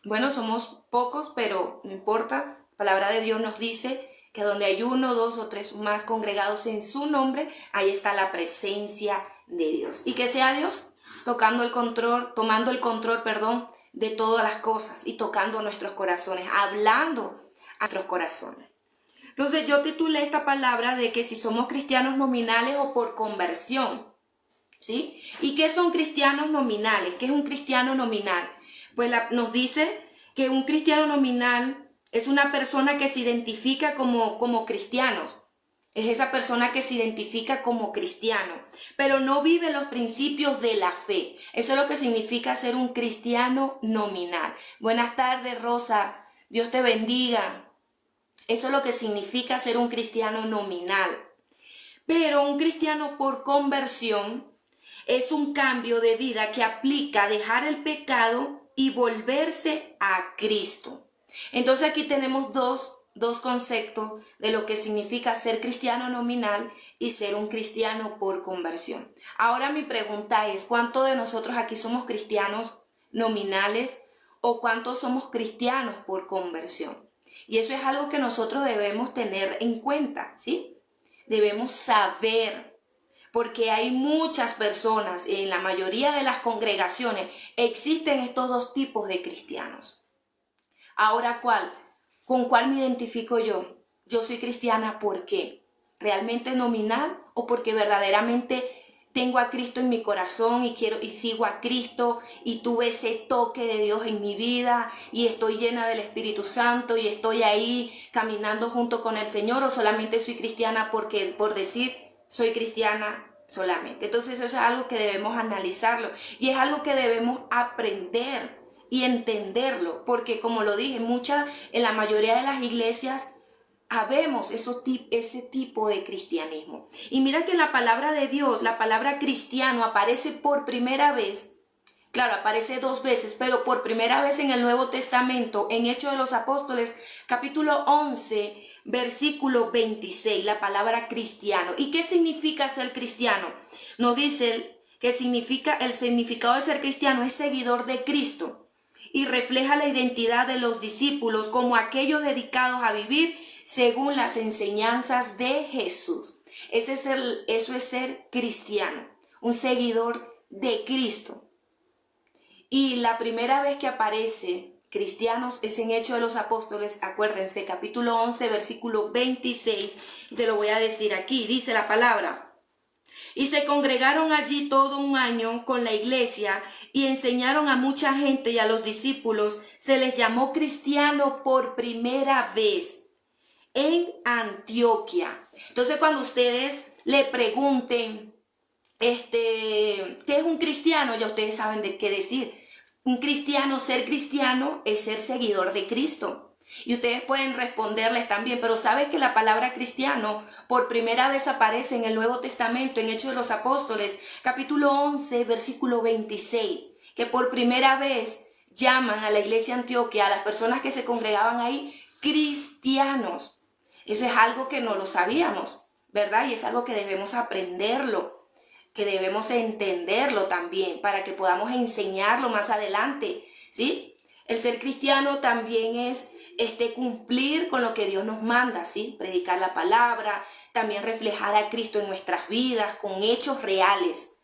Bueno, somos pocos, pero no importa. La palabra de Dios nos dice que donde hay uno, dos o tres más congregados en su nombre, ahí está la presencia de Dios. Y que sea Dios tomando el control, de todas las cosas y tocando nuestros corazones, hablando a nuestros corazones. Entonces yo titulé esta palabra de que si somos cristianos nominales o por conversión, ¿sí? ¿Y qué son cristianos nominales? ¿Qué es un cristiano nominal? Pues nos dice que un cristiano nominal es una persona que se identifica como cristianos. Es esa persona que se identifica como cristiano, pero no vive los principios de la fe. Eso es lo que significa ser un cristiano nominal. Buenas tardes, Rosa. Dios te bendiga. Eso es lo que significa ser un cristiano nominal. Pero un cristiano por conversión es un cambio de vida que aplica dejar el pecado y volverse a Cristo. Entonces aquí tenemos dos conceptos de lo que significa ser cristiano nominal y ser un cristiano por conversión. Ahora mi pregunta es, ¿cuántos de nosotros aquí somos cristianos nominales o cuántos somos cristianos por conversión? Y eso es algo que nosotros debemos tener en cuenta, ¿sí? Debemos saber, porque hay muchas personas, en la mayoría de las congregaciones existen estos dos tipos de cristianos. Ahora, ¿con cuál me identifico yo? Yo soy cristiana, ¿por qué? ¿Realmente nominal o porque verdaderamente tengo a Cristo en mi corazón y quiero y sigo a Cristo y tuve ese toque de Dios en mi vida y estoy llena del Espíritu Santo y estoy ahí caminando junto con el Señor, o solamente soy cristiana porque por decir soy cristiana solamente? Entonces eso es algo que debemos analizarlo y es algo que debemos aprender y entenderlo, porque como lo dije, en la mayoría de las iglesias habemos ese tipo de cristianismo. Y mira que en la palabra de Dios, la palabra cristiano aparece por primera vez, claro, aparece dos veces, pero por primera vez en el Nuevo Testamento, en Hechos de los Apóstoles, capítulo 11, versículo 26, la palabra cristiano. ¿Y qué significa ser cristiano? Nos dice que el significado de ser cristiano es seguidor de Cristo y refleja la identidad de los discípulos como aquellos dedicados a vivir según las enseñanzas de Jesús. Eso es ser cristiano, un seguidor de Cristo. Y la primera vez que aparece cristianos es en Hechos de los Apóstoles, acuérdense, capítulo 11, versículo 26, se lo voy a decir aquí, dice la palabra. Y se congregaron allí todo un año con la iglesia y enseñaron a mucha gente, y a los discípulos se les llamó cristiano por primera vez en Antioquia. Entonces cuando ustedes le pregunten, ¿qué es un cristiano? Ya ustedes saben de qué decir. Un cristiano, ser cristiano es ser seguidor de Cristo. Y ustedes pueden responderles también, pero ¿sabes que la palabra cristiano por primera vez aparece en el Nuevo Testamento, en Hechos de los Apóstoles, capítulo 11, versículo 26, que por primera vez llaman a la iglesia Antioquia, a las personas que se congregaban ahí, cristianos? Eso es algo que no lo sabíamos, ¿verdad? Y es algo que debemos aprenderlo, que debemos entenderlo también para que podamos enseñarlo más adelante, ¿sí? El ser cristiano también es cumplir con lo que Dios nos manda, ¿sí? Predicar la palabra, también reflejar a Cristo en nuestras vidas con hechos reales.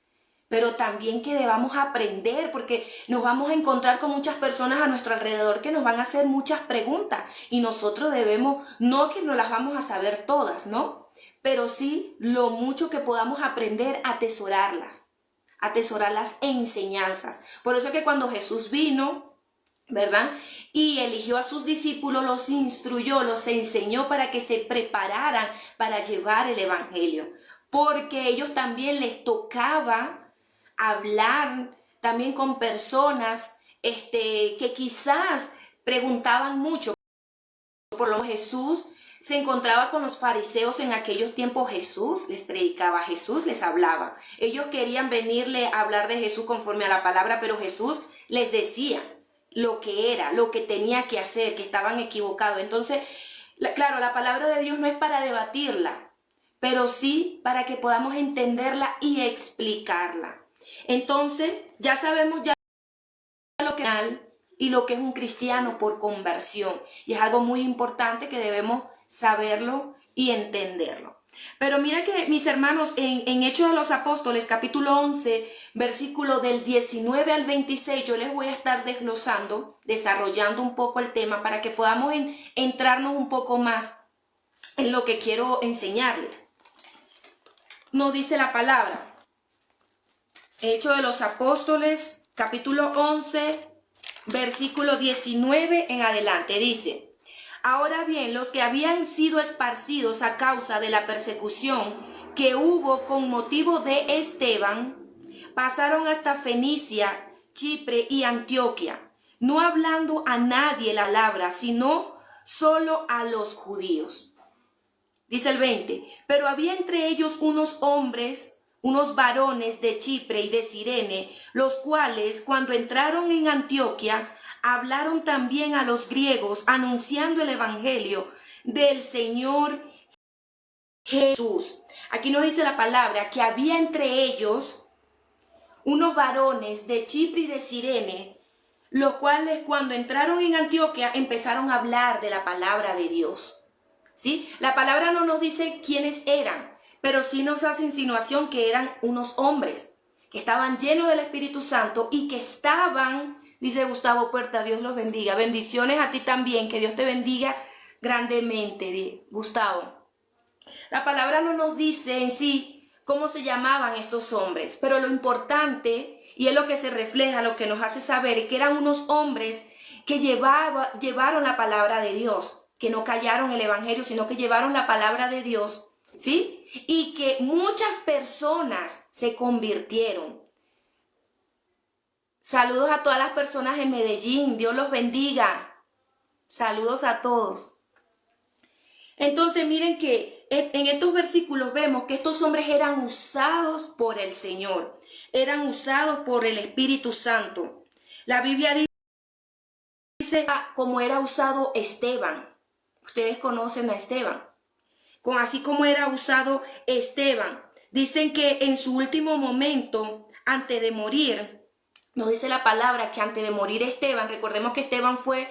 Pero también que debamos aprender, porque nos vamos a encontrar con muchas personas a nuestro alrededor que nos van a hacer muchas preguntas y nosotros debemos, no que no las vamos a saber todas, ¿no? Pero sí lo mucho que podamos aprender, atesorar las enseñanzas. Por eso es que cuando Jesús vino, ¿verdad? Y eligió a sus discípulos, los instruyó, los enseñó para que se prepararan para llevar el evangelio, porque ellos también les tocaba hablar también con personas que quizás preguntaban mucho. Por lo que Jesús se encontraba con los fariseos en aquellos tiempos. Jesús les predicaba, Jesús les hablaba. Ellos querían venirle a hablar de Jesús conforme a la palabra, pero Jesús les decía lo que era, lo que tenía que hacer, que estaban equivocados. Entonces, claro, la palabra de Dios no es para debatirla, pero sí para que podamos entenderla y explicarla. Entonces, ya sabemos ya lo que es y lo que es un cristiano por conversión. Y es algo muy importante que debemos saberlo y entenderlo. Pero mira que, mis hermanos, en Hechos de los Apóstoles, capítulo 11, versículo del 19 al 26, yo les voy a estar desglosando, desarrollando un poco el tema para que podamos entrarnos un poco más en lo que quiero enseñarles. Nos dice la palabra. Hechos de los Apóstoles, capítulo 11, versículo 19 en adelante, dice: Ahora bien, los que habían sido esparcidos a causa de la persecución que hubo con motivo de Esteban, pasaron hasta Fenicia, Chipre y Antioquia, no hablando a nadie la palabra, sino solo a los judíos. Dice el 20, pero había entre ellos unos hombres, unos varones de Chipre y de Cirene, los cuales, cuando entraron en Antioquia, hablaron también a los griegos, anunciando el evangelio del Señor Jesús. Aquí nos dice la palabra que había entre ellos unos varones de Chipre y de Cirene, los cuales cuando entraron en Antioquia empezaron a hablar de la palabra de Dios. ¿Sí? La palabra no nos dice quiénes eran, pero sí nos hace insinuación que eran unos hombres que estaban llenos del Espíritu Santo y que estaban, dice Gustavo Puerta, Dios los bendiga. Bendiciones a ti también, que Dios te bendiga grandemente, Gustavo. La palabra no nos dice en sí cómo se llamaban estos hombres, pero lo importante, y es lo que se refleja, lo que nos hace saber, es que eran unos hombres que llevaron la palabra de Dios, que no callaron el evangelio, sino que llevaron la palabra de Dios, ¿sí? Y que muchas personas se convirtieron. Saludos a todas las personas en Medellín, Dios los bendiga. Saludos a todos. Entonces miren que en estos versículos vemos que estos hombres eran usados por el Señor, eran usados por el Espíritu Santo. La Biblia dice como era usado Esteban. Ustedes conocen a Esteban. Así como era usado Esteban. Dicen que en su último momento, antes de morir, nos dice la palabra que antes de morir Esteban, recordemos que Esteban fue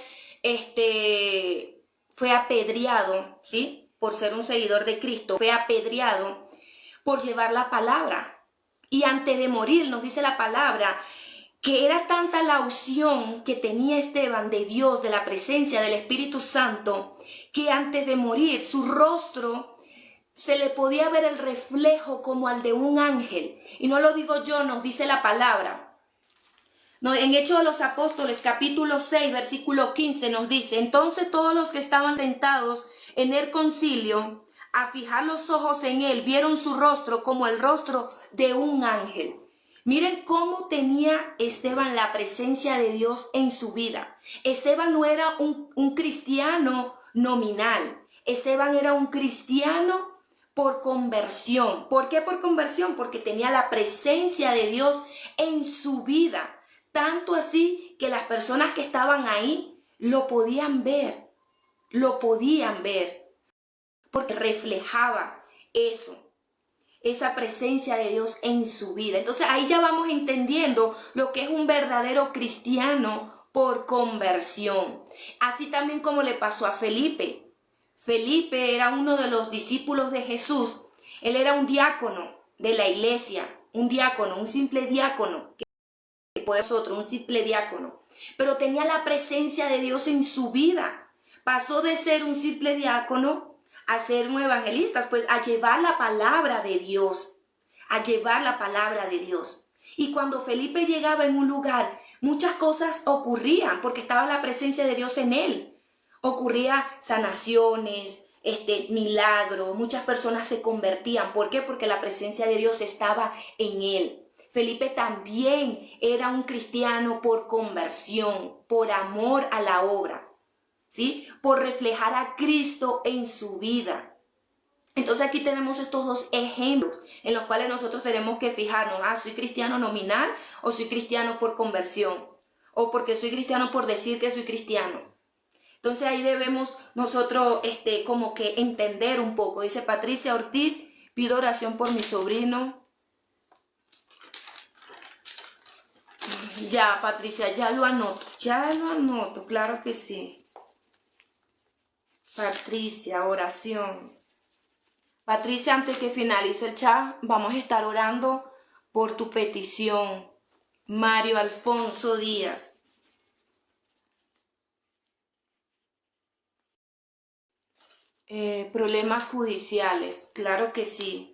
apedreado, ¿sí? Por ser un seguidor de Cristo, fue apedreado por llevar la palabra. Y antes de morir, nos dice la palabra que era tanta la unción que tenía Esteban de Dios, de la presencia del Espíritu Santo, que antes de morir su rostro se le podía ver el reflejo como al de un ángel. Y no lo digo yo, nos dice la palabra. En Hechos de los Apóstoles, capítulo 6, versículo 15, nos dice: Entonces todos los que estaban sentados en el concilio, a fijar los ojos en él, vieron su rostro como el rostro de un ángel. Miren cómo tenía Esteban la presencia de Dios en su vida. Esteban no era un cristiano nominal. Esteban era un cristiano por conversión. ¿Por qué por conversión? Porque tenía la presencia de Dios en su vida. Tanto así que las personas que estaban ahí lo podían ver. Lo podían ver. Porque reflejaba eso. Esa presencia de Dios en su vida. Entonces ahí ya vamos entendiendo lo que es un verdadero cristiano por conversión. Así también como le pasó a Felipe. Felipe era uno de los discípulos de Jesús. Él era un diácono de la iglesia, un diácono, un simple diácono, que puede ser otro, un simple diácono. Pero tenía la presencia de Dios en su vida. Pasó de ser un simple diácono a ser un evangelista, pues a llevar la palabra de Dios, a llevar la palabra de Dios. Y cuando Felipe llegaba en un lugar, muchas cosas ocurrían porque estaba la presencia de Dios en él. Ocurría sanaciones, milagros, muchas personas se convertían. ¿Por qué? Porque la presencia de Dios estaba en él. Felipe también era un cristiano por conversión, por amor a la obra. ¿Sí? Por reflejar a Cristo en su vida. Entonces aquí tenemos estos dos ejemplos en los cuales nosotros tenemos que fijarnos. ¿Soy cristiano nominal o soy cristiano por conversión? O porque soy cristiano por decir que soy cristiano. Entonces ahí debemos nosotros como que entender un poco. Dice Patricia Ortiz: pido oración por mi sobrino. Ya, Patricia, ya lo anoto, claro que sí. Patricia, oración. Patricia, antes que finalice el chat, vamos a estar orando por tu petición. Mario Alfonso Díaz. Problemas judiciales, claro que sí.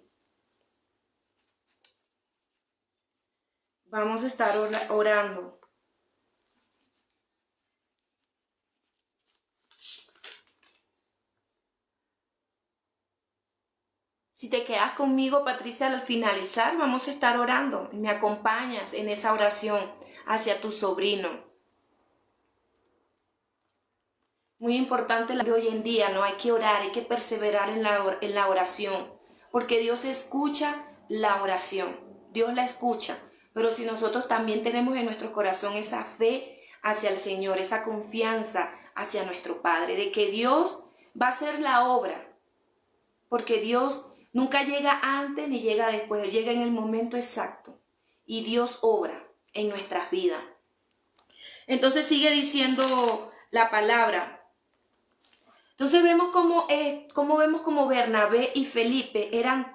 Vamos a estar orando. Si te quedas conmigo, Patricia, al finalizar, vamos a estar orando. Me acompañas en esa oración hacia tu sobrino. Muy importante la de hoy en día, ¿no? Hay que orar, hay que perseverar en la oración, porque Dios escucha la oración, Dios la escucha, pero si nosotros también tenemos en nuestro corazón esa fe hacia el Señor, esa confianza hacia nuestro Padre, de que Dios va a hacer la obra, porque Dios nunca llega antes ni llega después, Él llega en el momento exacto y Dios obra en nuestras vidas. Entonces sigue diciendo la palabra. Entonces vemos como Bernabé y Felipe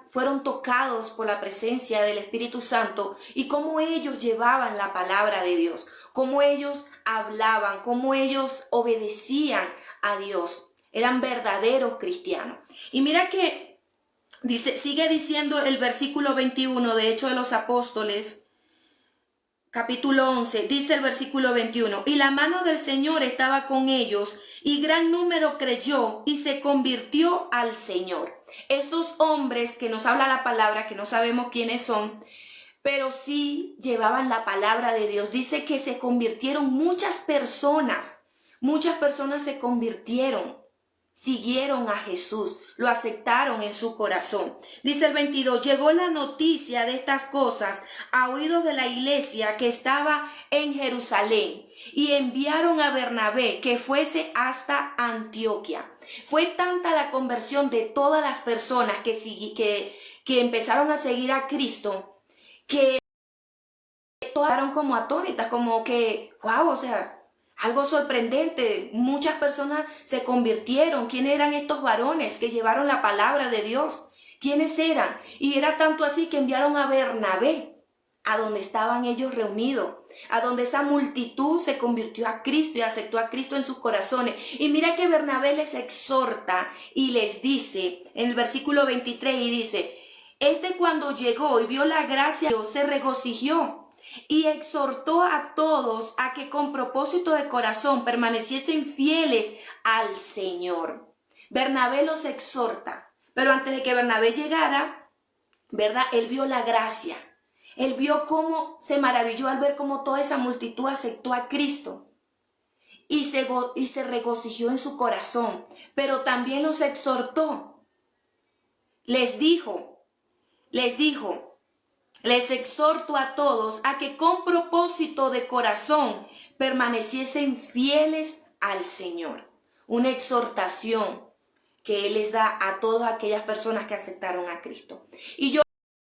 fueron tocados por la presencia del Espíritu Santo y cómo ellos llevaban la palabra de Dios, cómo ellos hablaban, cómo ellos obedecían a Dios. Eran verdaderos cristianos. Y mira que sigue diciendo el versículo 21 de Hechos de los Apóstoles, capítulo 11, dice el versículo 21, y la mano del Señor estaba con ellos, y gran número creyó y se convirtió al Señor. Estos hombres que nos habla la palabra, que no sabemos quiénes son, pero sí llevaban la palabra de Dios. Dice que se convirtieron muchas personas se convirtieron. Siguieron a Jesús, lo aceptaron en su corazón. Dice el 22, llegó la noticia de estas cosas a oídos de la iglesia que estaba en Jerusalén y enviaron a Bernabé que fuese hasta Antioquia. Fue tanta la conversión de todas las personas que empezaron a seguir a Cristo que todas quedaron como atónitas, como que, wow, o sea, algo sorprendente. Muchas personas se convirtieron. ¿Quiénes eran estos varones que llevaron la palabra de Dios? ¿Quiénes eran? Y era tanto así que enviaron a Bernabé a donde estaban ellos reunidos, a donde esa multitud se convirtió a Cristo y aceptó a Cristo en sus corazones. Y mira que Bernabé les exhorta y les dice en el versículo 23 y dice, cuando llegó y vio la gracia de Dios se regocijó y exhortó a todos a que con propósito de corazón permaneciesen fieles al Señor. Bernabé los exhorta, pero antes de que Bernabé llegara, ¿verdad? Él vio la gracia. Él vio cómo se maravilló al ver cómo toda esa multitud aceptó a Cristo y se regocijó en su corazón, pero también los exhortó. Les dijo, les exhorto a todos a que con propósito de corazón permaneciesen fieles al Señor. Una exhortación que Él les da a todas aquellas personas que aceptaron a Cristo. Y yo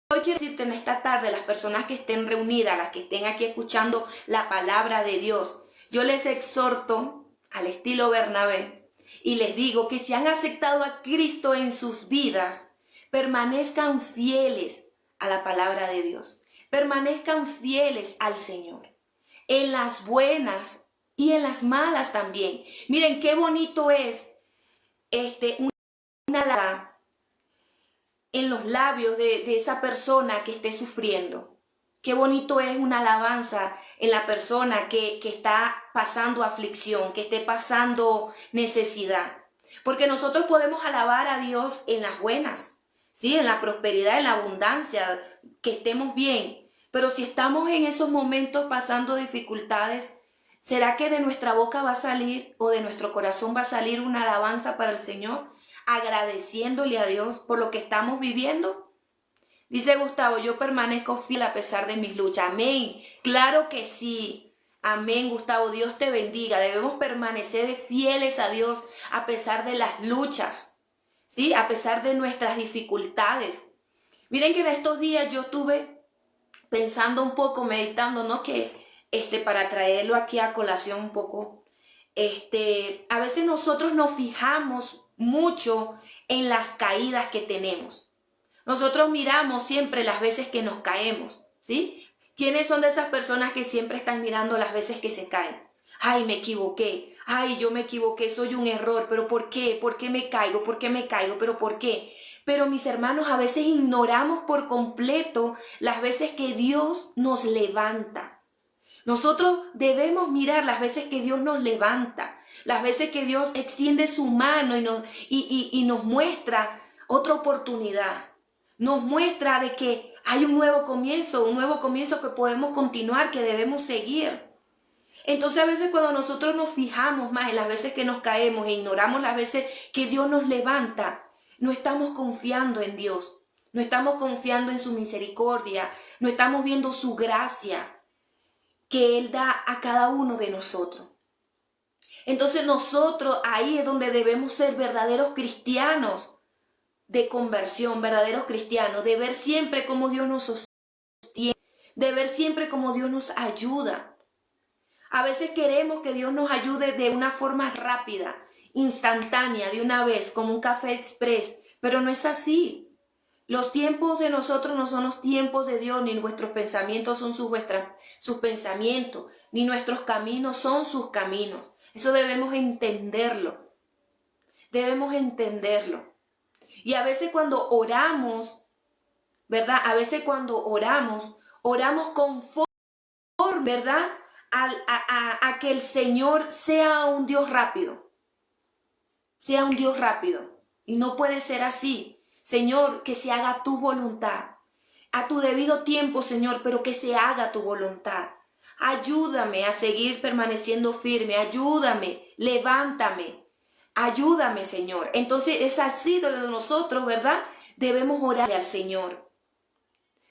hoy quiero decirte en esta tarde, las personas que estén reunidas, las que estén aquí escuchando la palabra de Dios, yo les exhorto al estilo Bernabé y les digo que si han aceptado a Cristo en sus vidas, permanezcan fieles a la palabra de Dios. Permanezcan fieles al Señor. En las buenas y en las malas también. Miren qué bonito es una alabanza en los labios de esa persona que esté sufriendo. Qué bonito es una alabanza en la persona que está pasando aflicción, que esté pasando necesidad. Porque nosotros podemos alabar a Dios en las buenas. Sí, en la prosperidad, en la abundancia, que estemos bien. Pero si estamos en esos momentos pasando dificultades, ¿será que de nuestra boca va a salir o de nuestro corazón va a salir una alabanza para el Señor, agradeciéndole a Dios por lo que estamos viviendo? Dice Gustavo, yo permanezco fiel a pesar de mis luchas. Amén. Claro que sí. Amén, Gustavo. Dios te bendiga. Debemos permanecer fieles a Dios a pesar de las luchas. ¿Sí? A pesar de nuestras dificultades. Miren que en estos días yo estuve pensando un poco, meditando, ¿no? Que para traerlo aquí a colación un poco, a veces nosotros nos fijamos mucho en las caídas que tenemos. Nosotros miramos siempre las veces que nos caemos, ¿sí? ¿Quiénes son de esas personas que siempre están mirando las veces que se caen? Ay, me equivoqué. Ay, yo me equivoqué, soy un error. ¿Pero por qué? ¿Por qué me caigo? ¿Por qué me caigo? ¿Pero por qué? Pero mis hermanos, a veces ignoramos por completo las veces que Dios nos levanta. Nosotros debemos mirar las veces que Dios nos levanta, las veces que Dios extiende su mano y nos muestra otra oportunidad. Nos muestra de que hay un nuevo comienzo que podemos continuar, que debemos seguir. Entonces a veces cuando nosotros nos fijamos más en las veces que nos caemos e ignoramos las veces que Dios nos levanta, no estamos confiando en Dios, no estamos confiando en su misericordia, no estamos viendo su gracia que Él da a cada uno de nosotros. Entonces nosotros ahí es donde debemos ser verdaderos cristianos de conversión, verdaderos cristianos, de ver siempre cómo Dios nos sostiene, de ver siempre cómo Dios nos ayuda. A veces queremos que Dios nos ayude de una forma rápida, instantánea, de una vez, como un café express, pero no es así. Los tiempos de nosotros no son los tiempos de Dios, ni nuestros pensamientos son sus pensamientos, ni nuestros caminos son sus caminos. Eso debemos entenderlo. Debemos entenderlo. Y a veces cuando oramos, ¿verdad? A veces cuando oramos conforme, ¿verdad? A que el Señor sea un Dios rápido. Sea un Dios rápido. Y no puede ser así. Señor, que se haga tu voluntad. A tu debido tiempo, Señor, pero que se haga tu voluntad. Ayúdame a seguir permaneciendo firme. Ayúdame, levántame. Ayúdame, Señor. Entonces es así donde nosotros, ¿verdad? Debemos orarle al Señor.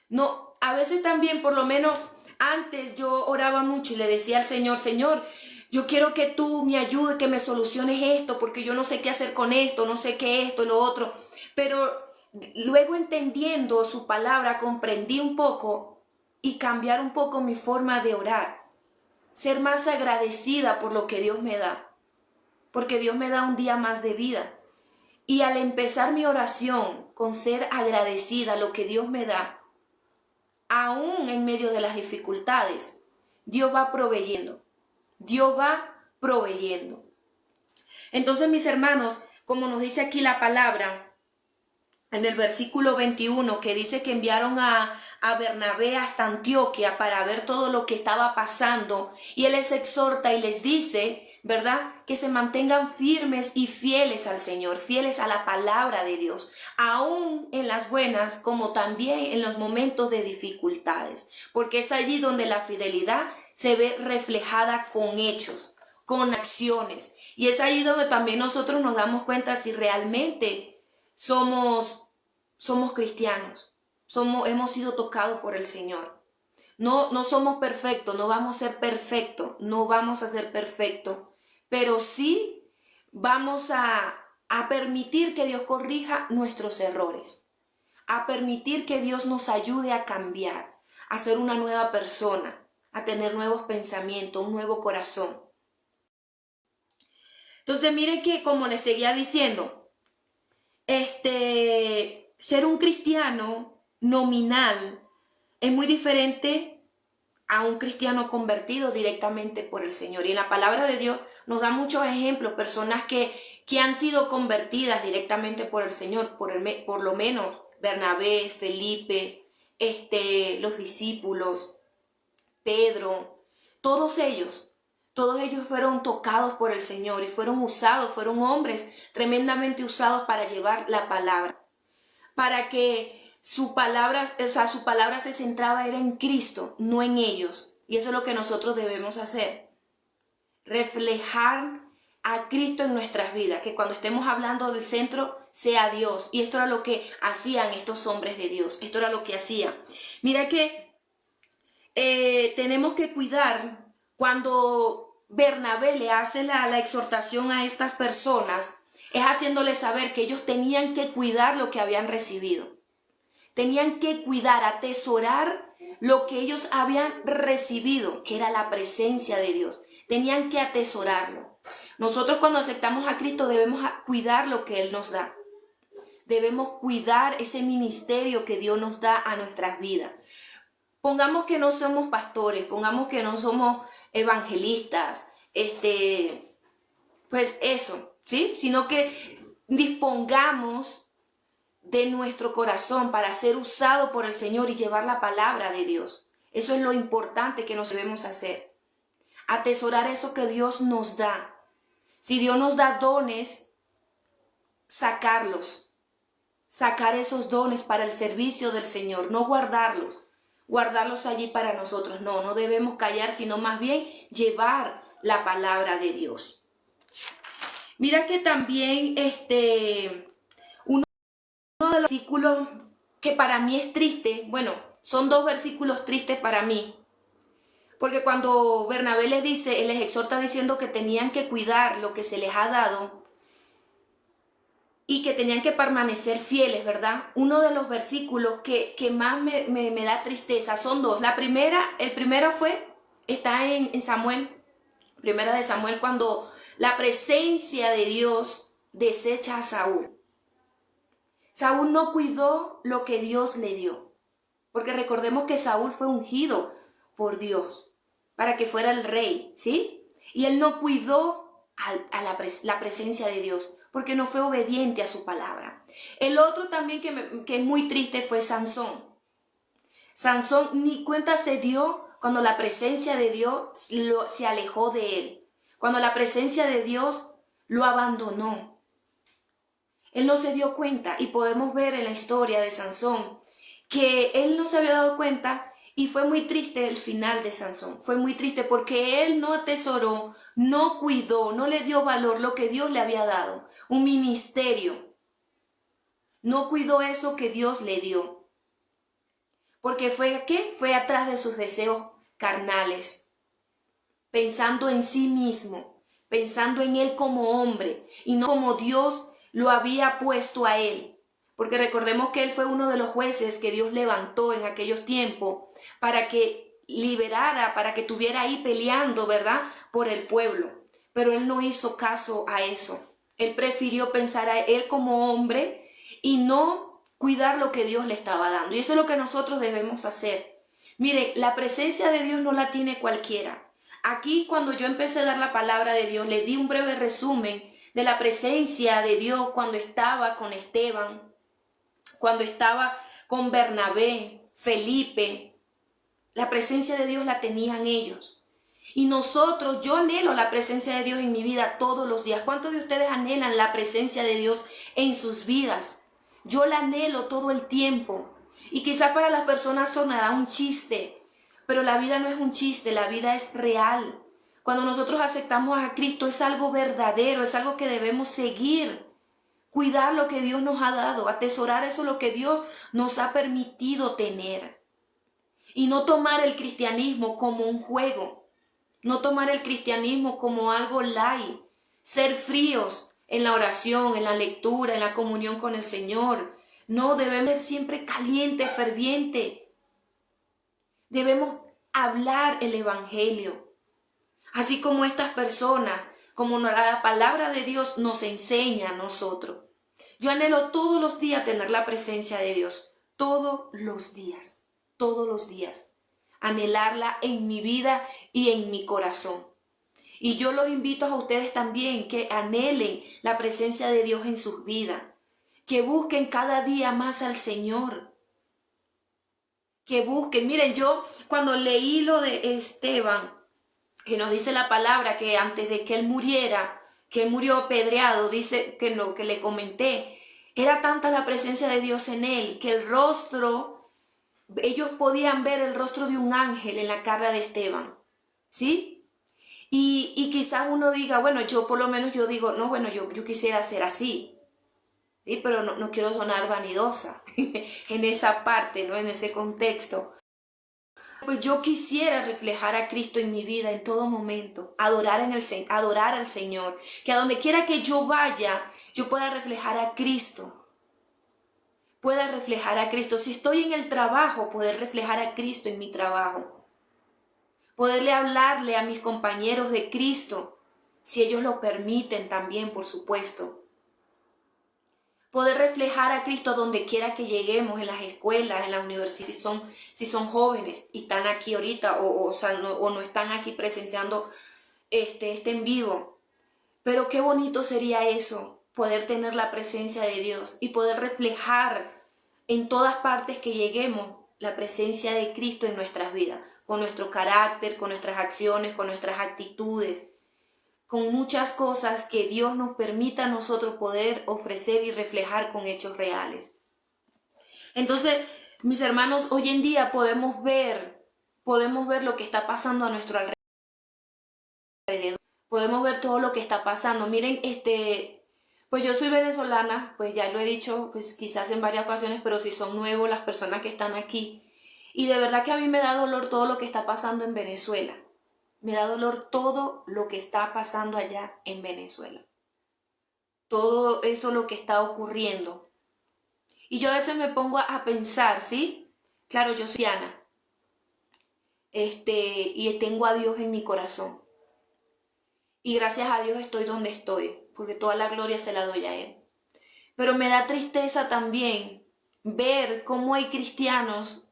No, a veces también, por lo menos antes yo oraba mucho y le decía al Señor, Señor, yo quiero que tú me ayudes, que me soluciones esto, porque yo no sé qué hacer con esto, no sé qué esto, lo otro. Pero luego entendiendo su palabra, comprendí un poco y cambiar un poco mi forma de orar. Ser más agradecida por lo que Dios me da. Porque Dios me da un día más de vida. Y al empezar mi oración con ser agradecida a lo que Dios me da, aún en medio de las dificultades, Dios va proveyendo. Dios va proveyendo. Entonces, mis hermanos, como nos dice aquí la palabra, en el versículo 21, que dice que enviaron a Bernabé hasta Antioquia para ver todo lo que estaba pasando, y él les exhorta y les dice, ¿verdad?, que se mantengan firmes y fieles al Señor, fieles a la palabra de Dios, aún en las buenas como también en los momentos de dificultades, porque es allí donde la fidelidad se ve reflejada con hechos, con acciones, y es allí donde también nosotros nos damos cuenta si realmente somos cristianos, hemos sido tocados por el Señor. No somos perfectos, no vamos a ser perfectos, pero sí vamos a permitir que Dios corrija nuestros errores, a permitir que Dios nos ayude a cambiar, a ser una nueva persona, a tener nuevos pensamientos, un nuevo corazón. Entonces miren que, como les seguía diciendo, ser un cristiano nominal es muy diferente a un cristiano convertido directamente por el Señor. Y en la palabra de Dios nos da muchos ejemplos, personas que han sido convertidas directamente por el Señor, por lo menos Bernabé, Felipe, los discípulos, Pedro, todos ellos fueron tocados por el Señor y fueron usados, fueron hombres tremendamente usados para llevar la palabra, para que su palabra se centraba era en Cristo, no en ellos. Y eso es lo que nosotros debemos hacer, reflejar a Cristo en nuestras vidas, que cuando estemos hablando del centro sea Dios. Y esto era lo que hacían estos hombres de Dios, esto era lo que hacían. Mira que tenemos que cuidar cuando Bernabé le hace la exhortación a estas personas, es haciéndoles saber que ellos tenían que cuidar lo que habían recibido. Tenían que cuidar, atesorar lo que ellos habían recibido, que era la presencia de Dios. Tenían que atesorarlo. Nosotros cuando aceptamos a Cristo debemos cuidar lo que Él nos da. Debemos cuidar ese ministerio que Dios nos da a nuestras vidas. Pongamos que no somos pastores, pongamos que no somos evangelistas, pues eso, ¿sí? Sino que dispongamos de nuestro corazón para ser usado por el Señor y llevar la palabra de Dios. Eso es lo importante que nos debemos hacer. Atesorar eso que Dios nos da. Si Dios nos da dones, sacarlos. Sacar esos dones para el servicio del Señor, no guardarlos allí para nosotros. No debemos callar, sino más bien llevar la palabra de Dios. Mira que también uno de los versículos que para mí es triste, bueno, son dos versículos tristes para mí, porque cuando Bernabé les dice, él les exhorta diciendo que tenían que cuidar lo que se les ha dado, y que tenían que permanecer fieles, ¿verdad? Uno de los versículos que más me da tristeza son dos. El primero está en Samuel, primera de Samuel, cuando la presencia de Dios desecha a Saúl. Saúl no cuidó lo que Dios le dio, porque recordemos que Saúl fue ungido por Dios para que fuera el rey, ¿sí? Y él no cuidó a la presencia de Dios, porque no fue obediente a su palabra. El otro también que es muy triste fue Sansón. Sansón ni cuenta se dio cuando la presencia de Dios se alejó de él. Cuando la presencia de Dios lo abandonó. Él no se dio cuenta y podemos ver en la historia de Sansón que él no se había dado cuenta y fue muy triste el final de Sansón. Fue muy triste porque él no atesoró, no cuidó, no le dio valor lo que Dios le había dado, un ministerio. No cuidó eso que Dios le dio. Porque fue atrás de sus deseos carnales, pensando en sí mismo, pensando en él como hombre y no como Dios lo había puesto a él. Porque recordemos que él fue uno de los jueces que Dios levantó en aquellos tiempos para que liberara, para que estuviera ahí peleando, ¿verdad?, por el pueblo. Pero él no hizo caso a eso. Él prefirió pensar a él como hombre y no cuidar lo que Dios le estaba dando. Y eso es lo que nosotros debemos hacer. Mire, la presencia de Dios no la tiene cualquiera. Aquí, cuando yo empecé a dar la palabra de Dios, le di un breve resumen de la presencia de Dios cuando estaba con Esteban, cuando estaba con Bernabé, Felipe. La presencia de Dios la tenían ellos. Y nosotros, yo anhelo la presencia de Dios en mi vida todos los días. ¿Cuántos de ustedes anhelan la presencia de Dios en sus vidas? Yo la anhelo todo el tiempo. Y quizás para las personas sonará un chiste, pero la vida no es un chiste, la vida es real. Cuando nosotros aceptamos a Cristo es algo verdadero, es algo que debemos seguir. Cuidar lo que Dios nos ha dado, atesorar eso lo que Dios nos ha permitido tener. Y no tomar el cristianismo como un juego. No tomar el cristianismo como algo light. Ser fríos en la oración, en la lectura, en la comunión con el Señor. No, debemos ser siempre calientes, fervientes. Debemos hablar el evangelio. Así como estas personas, como la palabra de Dios nos enseña a nosotros. Yo anhelo todos los días tener la presencia de Dios. Todos los días. Todos los días. Anhelarla en mi vida y en mi corazón. Y yo los invito a ustedes también que anhelen la presencia de Dios en sus vidas. Que busquen cada día más al Señor. Que busquen. Miren, yo cuando leí lo de Esteban, que nos dice la palabra que antes de que él muriera, que él murió apedreado, dice que lo que le comenté, era tanta la presencia de Dios en él, que el rostro, ellos podían ver el rostro de un ángel en la cara de Esteban, ¿sí? Y quizás uno diga, bueno, yo por lo menos yo digo, no, bueno, yo quisiera ser así, ¿sí? Pero no quiero sonar vanidosa en esa parte, ¿no? En ese contexto. Pues yo quisiera reflejar a Cristo en mi vida en todo momento, adorar al Señor, que a donde quiera que yo vaya, yo pueda reflejar a Cristo. pueda reflejar a Cristo. Si estoy en el trabajo, poder reflejar a Cristo en mi trabajo. Poderle hablarle a mis compañeros de Cristo, si ellos lo permiten también, por supuesto. Poder reflejar a Cristo donde quiera que lleguemos, en las escuelas, en la universidad, si son jóvenes y están aquí ahorita o no están aquí presenciando este en vivo. Pero qué bonito sería eso, poder tener la presencia de Dios y poder reflejar en todas partes que lleguemos la presencia de Cristo en nuestras vidas, con nuestro carácter, con nuestras acciones, con nuestras actitudes, con muchas cosas que Dios nos permita a nosotros poder ofrecer y reflejar con hechos reales. Entonces, mis hermanos, hoy en día podemos ver lo que está pasando a nuestro alrededor. Podemos ver todo lo que está pasando. Miren, pues yo soy venezolana, pues ya lo he dicho, pues quizás en varias ocasiones, pero si son nuevos las personas que están aquí. Y de verdad que a mí me da dolor todo lo que está pasando en Venezuela. Me da dolor todo lo que está pasando allá en Venezuela. Todo eso lo que está ocurriendo. Y yo a veces me pongo a pensar, ¿sí? Claro, yo soy cristiana. Y tengo a Dios en mi corazón. Y gracias a Dios estoy donde estoy, porque toda la gloria se la doy a Él. Pero me da tristeza también ver cómo hay cristianos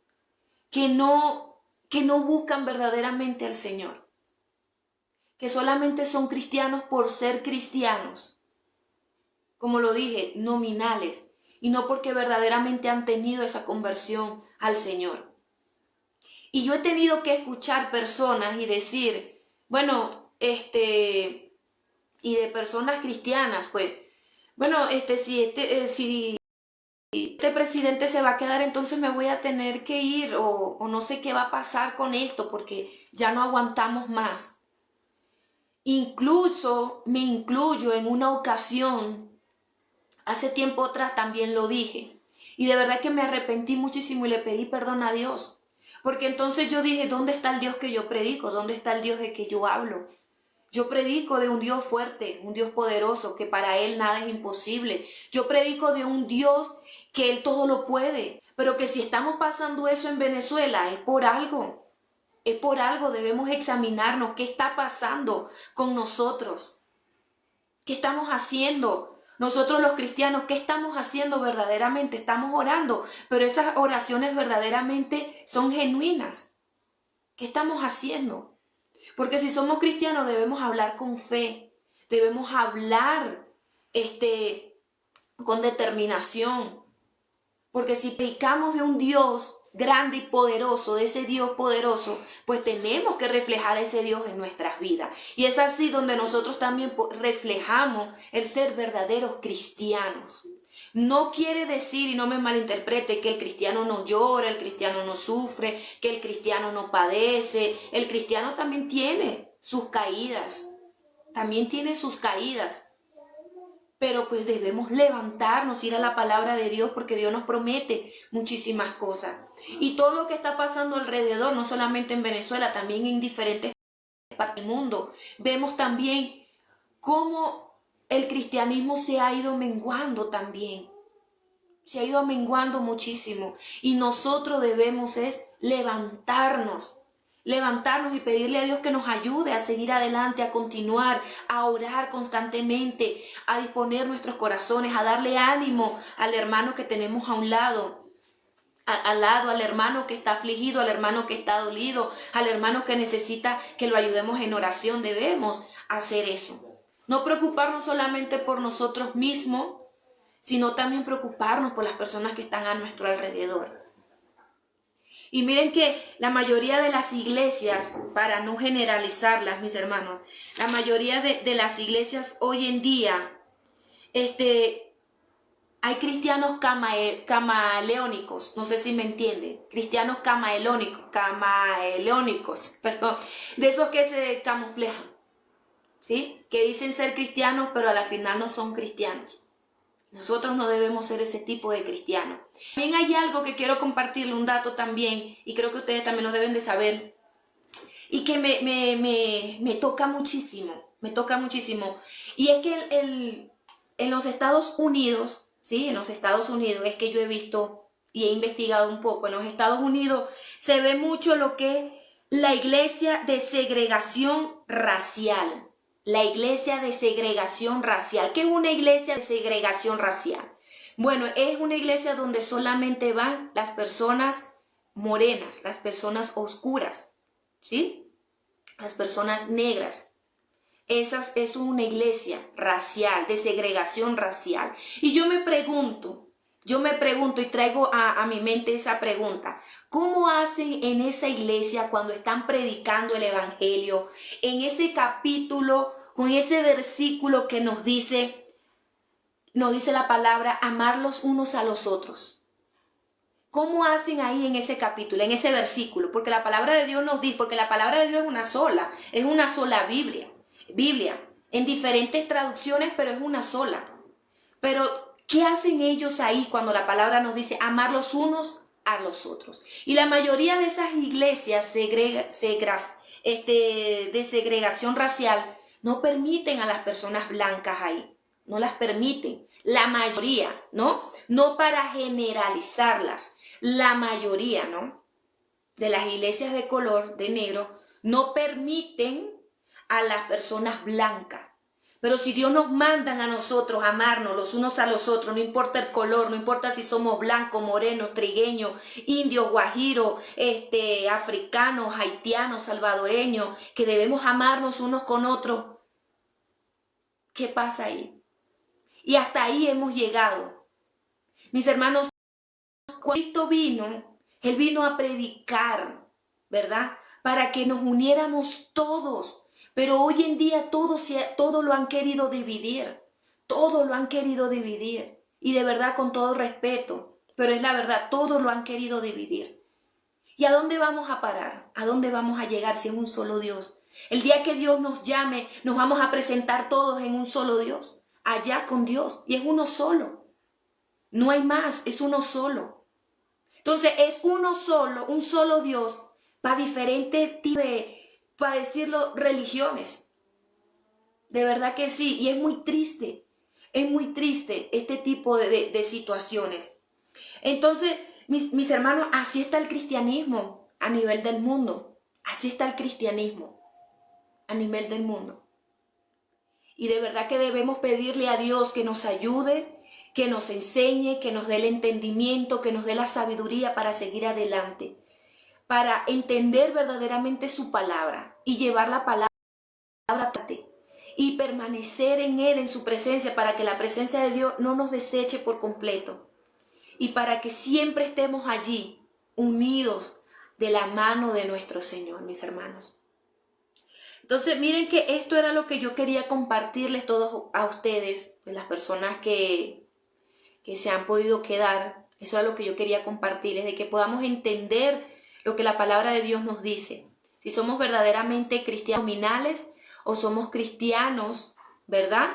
que no buscan verdaderamente al Señor. Que solamente son cristianos por ser cristianos. Como lo dije, nominales. Y no porque verdaderamente han tenido esa conversión al Señor. Y yo he tenido que escuchar personas y decir, bueno, y de personas cristianas, pues, bueno, si este presidente se va a quedar, entonces me voy a tener que ir o no sé qué va a pasar con esto porque ya no aguantamos más. Incluso me incluyo en una ocasión, hace tiempo atrás también lo dije, y de verdad que me arrepentí muchísimo y le pedí perdón a Dios, porque entonces yo dije, ¿dónde está el Dios que yo predico? ¿Dónde está el Dios de que yo hablo? Yo predico de un Dios fuerte, un Dios poderoso, que para Él nada es imposible. Yo predico de un Dios que Él todo lo puede, pero que si estamos pasando eso en Venezuela es por algo. Es por algo, debemos examinarnos qué está pasando con nosotros. ¿Qué estamos haciendo? Nosotros los cristianos, ¿qué estamos haciendo verdaderamente? Estamos orando, pero esas oraciones verdaderamente son genuinas. ¿Qué estamos haciendo? Porque si somos cristianos debemos hablar con fe, debemos hablar con determinación. Porque si predicamos de un Dios grande y poderoso, de ese Dios poderoso, pues tenemos que reflejar a ese Dios en nuestras vidas. Y es así donde nosotros también reflejamos el ser verdaderos cristianos. No quiere decir, y no me malinterprete, que el cristiano no llora, el cristiano no sufre, que el cristiano no padece. El cristiano también tiene sus caídas, también tiene sus caídas. Pero pues debemos levantarnos, ir a la palabra de Dios, porque Dios nos promete muchísimas cosas. Y todo lo que está pasando alrededor, no solamente en Venezuela, también en diferentes partes del mundo, vemos también cómo el cristianismo se ha ido menguando también. Se ha ido menguando muchísimo. Y nosotros debemos es levantarnos y pedirle a Dios que nos ayude a seguir adelante, a continuar, a orar constantemente, a disponer nuestros corazones, a darle ánimo al hermano que tenemos a un lado, al hermano que está afligido, al hermano que está dolido, al hermano que necesita que lo ayudemos en oración. Debemos hacer eso. No preocuparnos solamente por nosotros mismos, sino también preocuparnos por las personas que están a nuestro alrededor. Y miren que la mayoría de las iglesias, para no generalizarlas, mis hermanos, la mayoría de las iglesias hoy en día, hay cristianos camaleónicos, no sé si me entienden, cristianos camaleónicos, perdón, de esos que se camuflejan, ¿sí? Que dicen ser cristianos, pero a la final no son cristianos. Nosotros no debemos ser ese tipo de cristianos. También hay algo que quiero compartirle, un dato también, y creo que ustedes también lo deben de saber, y que me toca muchísimo, y es que en los Estados Unidos ¿sí? En los Estados Unidos, es que yo he visto y he investigado un poco, en los Estados Unidos se ve mucho lo que es la iglesia de segregación racial. La iglesia de segregación racial. ¿Qué es una iglesia de segregación racial? Bueno, es una iglesia donde solamente van las personas morenas, las personas oscuras, ¿sí? Las personas negras. Esa es una iglesia racial, de segregación racial. Y yo me pregunto y traigo a mi mente esa pregunta. ¿Cómo hacen en esa iglesia cuando están predicando el evangelio? En ese capítulo, con ese versículo que nos dice la palabra, amar los unos a los otros. ¿Cómo hacen ahí en ese capítulo, en ese versículo? Porque la palabra de Dios nos dice, porque la palabra de Dios es una sola Biblia, en diferentes traducciones, pero es una sola. Pero, ¿qué hacen ellos ahí cuando la palabra nos dice amar los unos a los otros? Y la mayoría de esas iglesias de segregación racial no permiten a las personas blancas ahí, no las permiten. La mayoría, ¿no? No para generalizarlas, la mayoría, ¿no? De las iglesias de color, de negro, no permiten a las personas blancas. Pero si Dios nos manda a nosotros a amarnos los unos a los otros, no importa el color, no importa si somos blancos, morenos, trigueños, indios, guajiros, africanos, haitianos, salvadoreños, que debemos amarnos unos con otros, ¿qué pasa ahí? Y hasta ahí hemos llegado. Mis hermanos, cuando Cristo vino, Él vino a predicar, ¿verdad? Para que nos uniéramos todos. Pero hoy en día todo lo han querido dividir. Todo lo han querido dividir. Y de verdad, con todo respeto, pero es la verdad, todo lo han querido dividir. ¿Y a dónde vamos a parar? ¿A dónde vamos a llegar si es un solo Dios? El día que Dios nos llame, nos vamos a presentar todos en un solo Dios, allá con Dios, y es uno solo. No hay más, es uno solo. Entonces es uno solo, un solo Dios para diferentes tipos de, para decirlo, religiones. De verdad que sí, y es muy triste este tipo de situaciones. Entonces, mis hermanos, así está el cristianismo a nivel del mundo. Así está el cristianismo a nivel del mundo. Y de verdad que debemos pedirle a Dios que nos ayude, que nos enseñe, que nos dé el entendimiento, que nos dé la sabiduría para seguir adelante, para entender verdaderamente su palabra y llevar la palabra y permanecer en Él, en su presencia, para que la presencia de Dios no nos deseche por completo y para que siempre estemos allí, unidos de la mano de nuestro Señor, mis hermanos. Entonces, miren que esto era lo que yo quería compartirles todos a ustedes, de las personas que se han podido quedar. Eso era lo que yo quería compartirles, de que podamos entender lo que la palabra de Dios nos dice. Si somos verdaderamente cristianos nominales o somos cristianos, ¿verdad?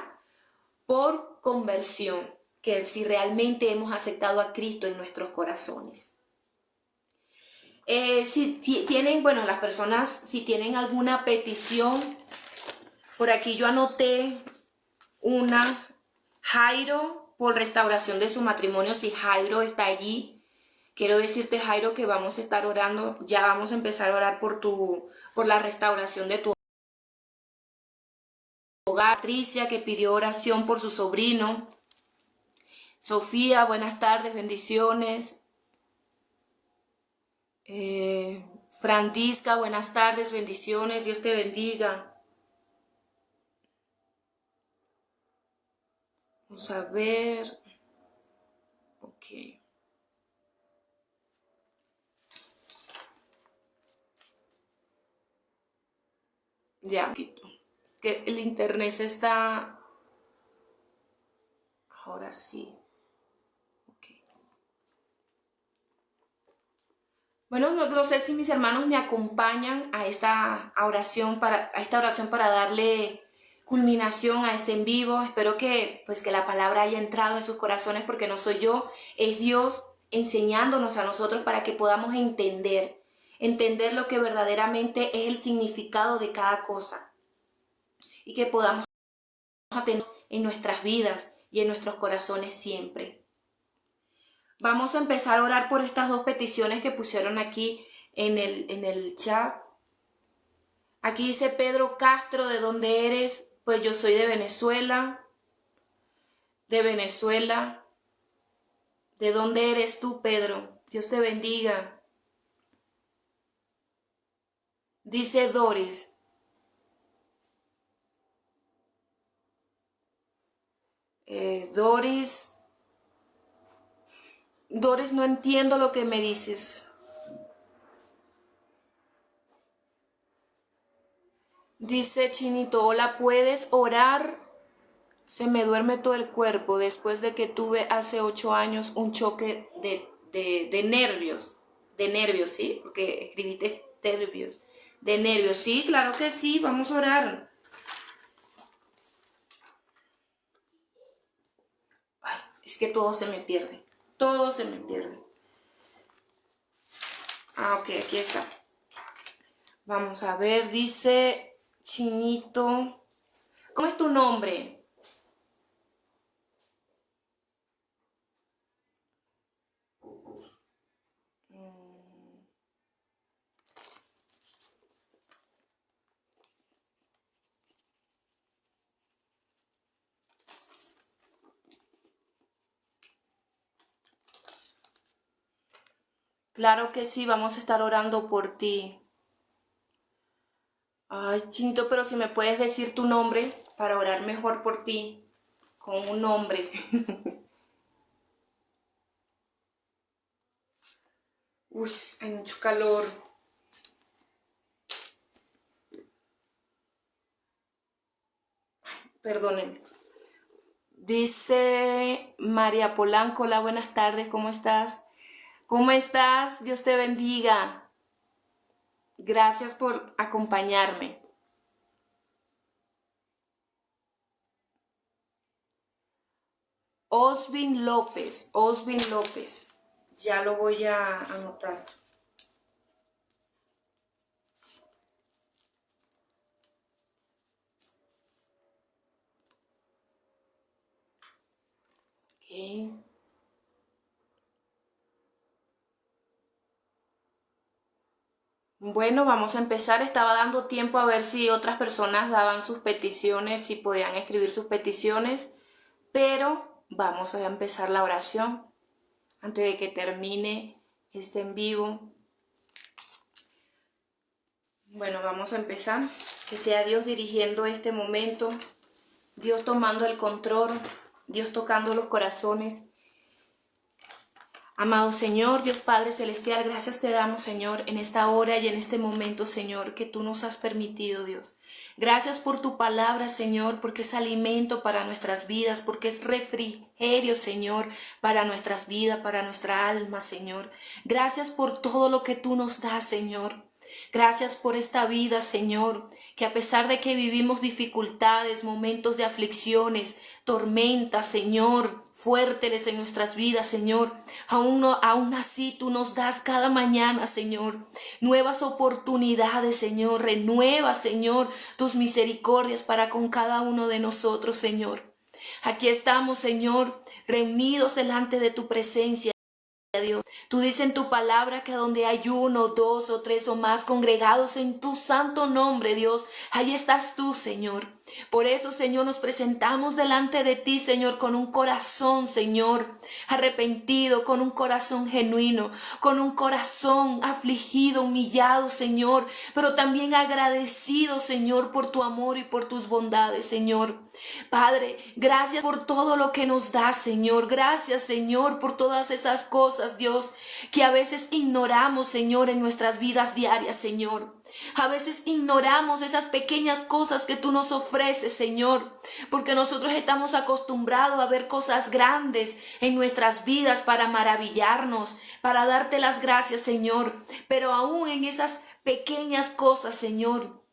Por conversión, que si realmente hemos aceptado a Cristo en nuestros corazones. Si tienen, bueno, las personas, si tienen alguna petición, por aquí yo anoté unas. Jairo, por restauración de su matrimonio, si Jairo está allí, quiero decirte, Jairo, que vamos a estar orando, ya vamos a empezar a orar por la restauración de tu hogar. Patricia, que pidió oración por su sobrino. Sofía, buenas tardes, bendiciones. Francisca, buenas tardes, bendiciones, Dios te bendiga. Vamos a ver. Ok. Ya, que el internet se está... Ahora sí. Okay. Bueno, no sé si mis hermanos me acompañan a esta oración para darle culminación a este en vivo. Espero que la palabra haya entrado en sus corazones, porque no soy yo, es Dios enseñándonos a nosotros para que podamos entender lo que verdaderamente es el significado de cada cosa y que podamos atender en nuestras vidas, y en nuestros corazones siempre. Vamos a empezar a orar por estas dos peticiones que pusieron aquí en el chat. Aquí dice Pedro Castro, ¿de dónde eres? Pues yo soy de Venezuela. De Venezuela. ¿De dónde eres tú, Pedro? Dios te bendiga. Dice Doris. Doris, no entiendo lo que me dices. Dice Chinito, hola, ¿puedes orar? Se me duerme todo el cuerpo después de que tuve hace 8 años un choque de nervios. De nervios, ¿sí? Porque escribiste nervios. De nervios, sí, claro que sí, vamos a orar. Ay, es que todo se me pierde. Todo se me pierde. Ah, ok, aquí está. Vamos a ver, dice Chinito. ¿Cómo es tu nombre? Claro que sí, vamos a estar orando por ti. Ay, Chinito, pero si me puedes decir tu nombre para orar mejor por ti, con un nombre. Uy, hay mucho calor. Perdónenme. Dice María Polanco, hola, buenas tardes, ¿cómo estás? ¿Cómo estás? Dios te bendiga. Gracias por acompañarme. Osvin López. Ya lo voy a anotar. Okay. Bueno, vamos a empezar. Estaba dando tiempo a ver si otras personas daban sus peticiones, si podían escribir sus peticiones, pero vamos a empezar la oración antes de que termine este en vivo. Bueno, vamos a empezar. Que sea Dios dirigiendo este momento, Dios tomando el control, Dios tocando los corazones. Amado Señor, Dios Padre Celestial, gracias te damos, Señor, en esta hora y en este momento, Señor, que tú nos has permitido, Dios. Gracias por tu palabra, Señor, porque es alimento para nuestras vidas, porque es refrigerio, Señor, para nuestras vidas, para nuestra alma, Señor. Gracias por todo lo que tú nos das, Señor. Gracias por esta vida, Señor, que a pesar de que vivimos dificultades, momentos de aflicciones, tormentas, Señor, fuertes en nuestras vidas, Señor, aún así tú nos das cada mañana, Señor, nuevas oportunidades, Señor. Renueva, Señor, tus misericordias para con cada uno de nosotros, Señor. Aquí estamos, Señor, reunidos delante de tu presencia, Dios. Tú dices en tu palabra que donde hay 1, 2 o 3 o más congregados en tu santo nombre, Dios, ahí estás tú, Señor. Por eso, Señor, nos presentamos delante de ti, Señor, con un corazón, Señor, arrepentido, con un corazón genuino, con un corazón afligido, humillado, Señor, pero también agradecido, Señor, por tu amor y por tus bondades, Señor. Padre, gracias por todo lo que nos das, Señor. Gracias, Señor, por todas esas cosas, Dios, que a veces ignoramos, Señor, en nuestras vidas diarias, Señor. A veces ignoramos esas pequeñas cosas que tú nos ofreces, Señor, porque nosotros estamos acostumbrados a ver cosas grandes en nuestras vidas para maravillarnos, para darte las gracias, Señor. Pero aún en esas pequeñas cosas, Señor,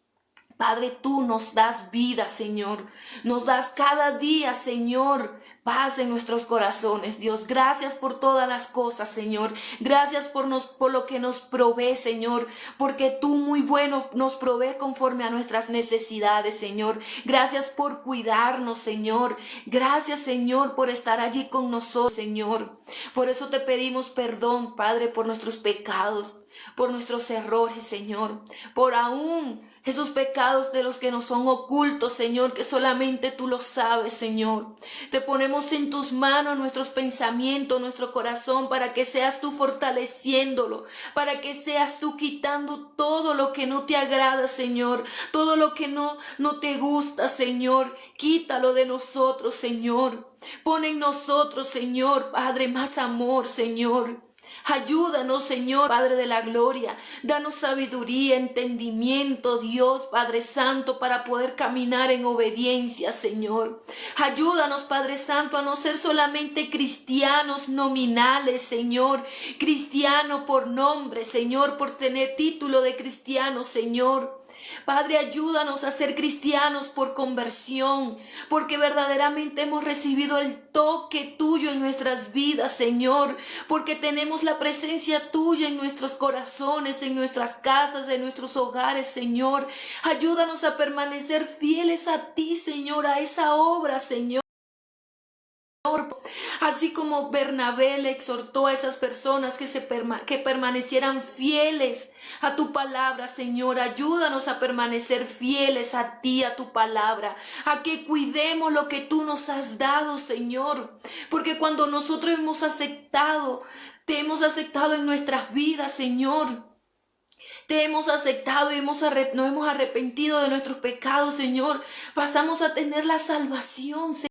Padre, tú nos das vida, Señor. Nos das cada día, Señor, paz en nuestros corazones, Dios. Gracias por todas las cosas, Señor. Gracias por lo que nos provee, Señor, porque tú muy bueno nos provee conforme a nuestras necesidades, Señor. Gracias por cuidarnos, Señor. Gracias, Señor, por estar allí con nosotros, Señor. Por eso te pedimos perdón, Padre, por nuestros pecados, por nuestros errores, Señor, por aún esos pecados de los que nos son ocultos, Señor, que solamente tú lo sabes, Señor. Te ponemos en tus manos nuestros pensamientos, nuestro corazón, para que seas tú fortaleciéndolo, para que seas tú quitando todo lo que no te agrada, Señor, todo lo que no te gusta, Señor. Quítalo de nosotros, Señor. Pon en nosotros, Señor, Padre, más amor, Señor. Ayúdanos, Señor, Padre de la gloria. Danos sabiduría, entendimiento, Dios, Padre Santo, para poder caminar en obediencia, Señor. Ayúdanos, Padre Santo, a no ser solamente cristianos nominales, Señor. Cristiano por nombre, Señor, por tener título de cristiano, Señor. Padre, ayúdanos a ser cristianos por conversión, porque verdaderamente hemos recibido el toque tuyo en nuestras vidas, Señor, porque tenemos la presencia tuya en nuestros corazones, en nuestras casas, en nuestros hogares, Señor. Ayúdanos a permanecer fieles a ti, Señor, a esa obra, Señor. Así como Bernabé le exhortó a esas personas que permanecieran fieles a tu palabra, Señor. Ayúdanos a permanecer fieles a ti, a tu palabra, a que cuidemos lo que tú nos has dado, Señor. Porque cuando nosotros te hemos aceptado en nuestras vidas, Señor. Te hemos aceptado y nos hemos arrepentido de nuestros pecados, Señor. Pasamos a tener la salvación, Señor.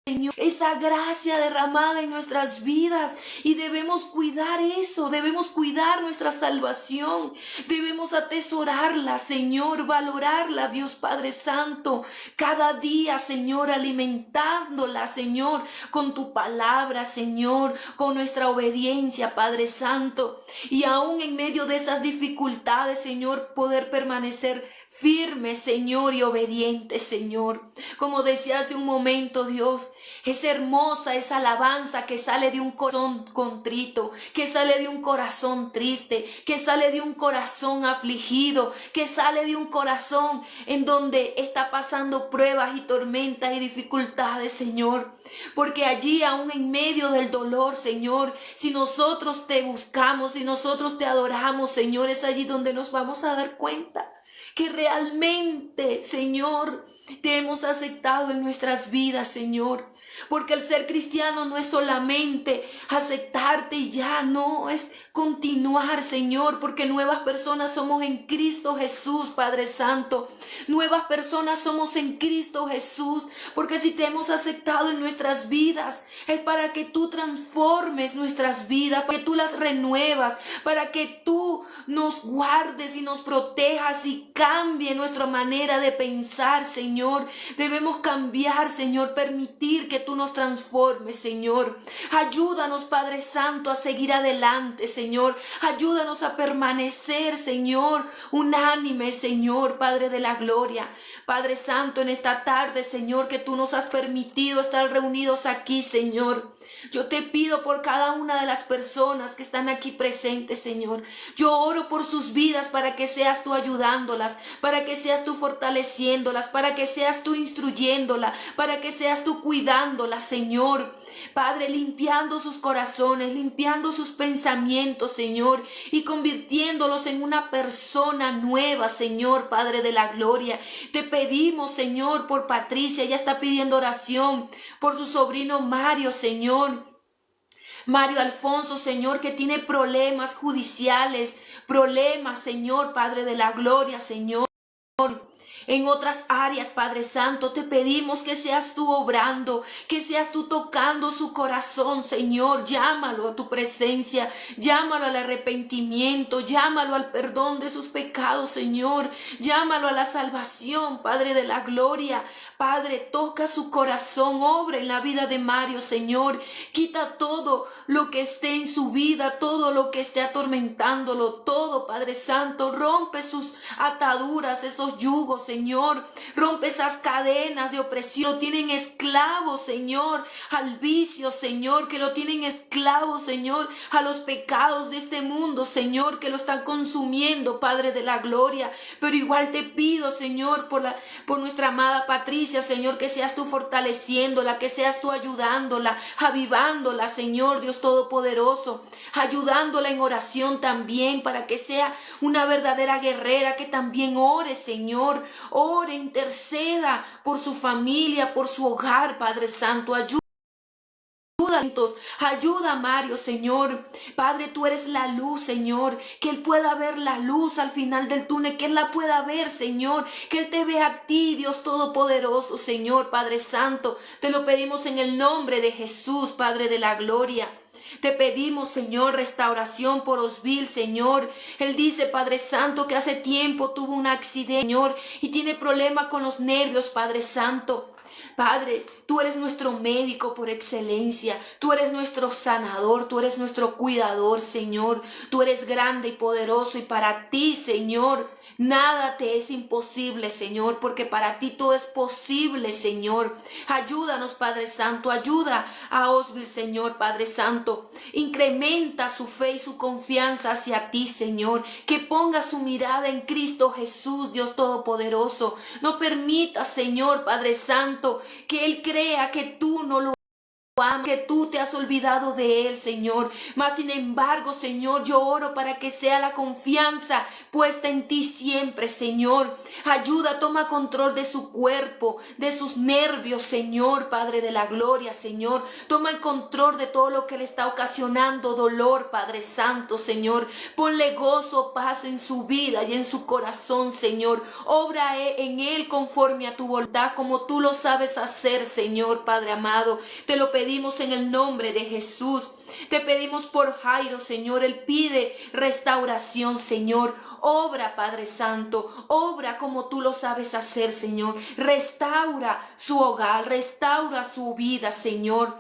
Señor, esa gracia derramada en nuestras vidas, y debemos cuidar eso, debemos cuidar nuestra salvación, debemos atesorarla, Señor, valorarla, Dios Padre Santo, cada día, Señor, alimentándola, Señor, con tu palabra, Señor, con nuestra obediencia, Padre Santo, y aún en medio de esas dificultades, Señor, poder permanecer firme, Señor, y obediente, Señor. Como decía hace un momento, Dios, es hermosa esa alabanza que sale de un corazón contrito, que sale de un corazón triste, que sale de un corazón afligido, que sale de un corazón en donde está pasando pruebas y tormentas y dificultades, Señor. Porque allí, aún en medio del dolor, Señor, si nosotros te buscamos, si nosotros te adoramos, Señor, es allí donde nos vamos a dar cuenta que realmente, Señor, te hemos aceptado en nuestras vidas, Señor. Porque el ser cristiano no es solamente aceptarte y ya, no, es continuar, Señor, porque nuevas personas somos en Cristo Jesús, Padre Santo. Nuevas personas somos en Cristo Jesús, porque si te hemos aceptado en nuestras vidas, es para que tú transformes nuestras vidas, para que tú las renuevas, para que tú nos guardes y nos protejas y cambie nuestra manera de pensar, Señor. Debemos cambiar, Señor, permitir que tú nos transformes, Señor. Ayúdanos, Padre Santo, a seguir adelante, Señor. Ayúdanos a permanecer, Señor, unánime, Señor, Padre de la gloria. Padre Santo, en esta tarde, Señor, que tú nos has permitido estar reunidos aquí, Señor. Yo te pido por cada una de las personas que están aquí presentes, Señor. Yo oro por sus vidas para que seas tú ayudándolas, para que seas tú fortaleciéndolas, para que seas tú instruyéndolas, para que seas tú cuidándolas, Señor. Padre, limpiando sus corazones, limpiando sus pensamientos, Señor, y convirtiéndolos en una persona nueva, Señor, Padre de la gloria. Te pedimos, Señor, por Patricia, ella está pidiendo oración por su sobrino Mario, Señor. Mario Alfonso, Señor, que tiene problemas judiciales, problemas, Señor, Padre de la gloria, Señor. En otras áreas, Padre Santo, te pedimos que seas tú obrando, que seas tú tocando su corazón, Señor. Llámalo a tu presencia, llámalo al arrepentimiento, llámalo al perdón de sus pecados, Señor. Llámalo a la salvación, Padre de la gloria. Padre, toca su corazón, obra en la vida de Mario, Señor. Quita todo lo que esté en su vida, todo lo que esté atormentándolo, todo, Padre Santo. Rompe sus ataduras, esos yugos, Señor. Señor. Rompe esas cadenas de opresión. Lo tienen esclavos, Señor, al vicio, Señor, que lo tienen esclavos, Señor, a los pecados de este mundo, Señor, que lo están consumiendo, Padre de la gloria. Pero igual te pido, Señor, por nuestra amada Patricia, Señor, que seas tú fortaleciéndola, que seas tú ayudándola, avivándola, Señor, Dios Todopoderoso, ayudándola en oración también, para que sea una verdadera guerrera, que también ore, Señor, ore, interceda por su familia, por su hogar, Padre Santo. Ayuda a Mario, Señor. Padre, tú eres la luz, Señor. Que él pueda ver la luz al final del túnel, que él la pueda ver, Señor. Que él te vea a ti, Dios Todopoderoso, Señor, Padre Santo. Te lo pedimos en el nombre de Jesús, Padre de la gloria. Te pedimos, Señor, restauración por Osbil, Señor. Él dice, Padre Santo, que hace tiempo tuvo un accidente, Señor, y tiene problemas con los nervios, Padre Santo. Padre, tú eres nuestro médico por excelencia, tú eres nuestro sanador, tú eres nuestro cuidador, Señor. Tú eres grande y poderoso, y para ti, Señor, nada te es imposible, Señor, porque para ti todo es posible, Señor. Ayúdanos, Padre Santo, ayuda a Osbil, Señor, Padre Santo. Incrementa su fe y su confianza hacia ti, Señor. Que ponga su mirada en Cristo Jesús, Dios Todopoderoso. No permita, Señor, Padre Santo, que Él crea que tú no lo que tú te has olvidado de él, Señor. Mas sin embargo, Señor, yo oro para que sea la confianza puesta en ti siempre, Señor. Ayuda, toma control de su cuerpo, de sus nervios, Señor, Padre de la gloria, Señor. Toma el control de todo lo que le está ocasionando dolor, Padre Santo, Señor. Ponle gozo, paz en su vida y en su corazón, Señor. Obra en él conforme a tu voluntad, como tú lo sabes hacer, Señor, Padre amado. Te lo pedimos en el nombre de Jesús. Te pedimos por Jairo, Señor. Él pide restauración, Señor. Obra, Padre Santo, obra como tú lo sabes hacer, Señor. Restaura su hogar, restaura su vida, Señor.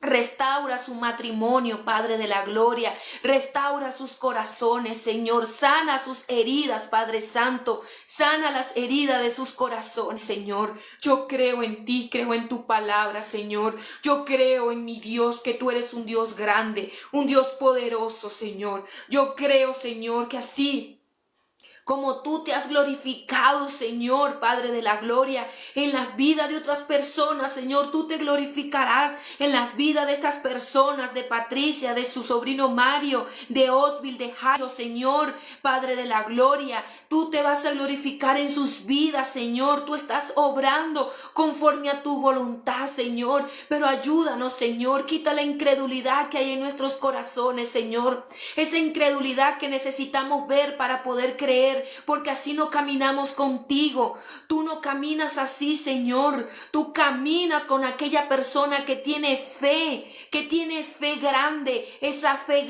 Restaura su matrimonio, Padre de la gloria. Restaura sus corazones, Señor. Sana sus heridas, Padre Santo. Sana las heridas de sus corazones, Señor. Yo creo en ti, creo en tu palabra, Señor. Yo creo en mi Dios, que tú eres un Dios grande, un Dios poderoso, Señor. Yo creo, Señor, que así como tú te has glorificado, Señor, Padre de la gloria, en las vidas de otras personas, Señor, tú te glorificarás en las vidas de estas personas, de Patricia, de su sobrino Mario, de Osbil, de Jairo, Señor, Padre de la gloria. Tú te vas a glorificar en sus vidas, Señor. Tú estás obrando conforme a tu voluntad, Señor. Pero ayúdanos, Señor. Quita la incredulidad que hay en nuestros corazones, Señor. Esa incredulidad que necesitamos ver para poder creer, porque así no caminamos contigo. Tú no caminas así, Señor. Tú caminas con aquella persona que tiene fe grande, esa fe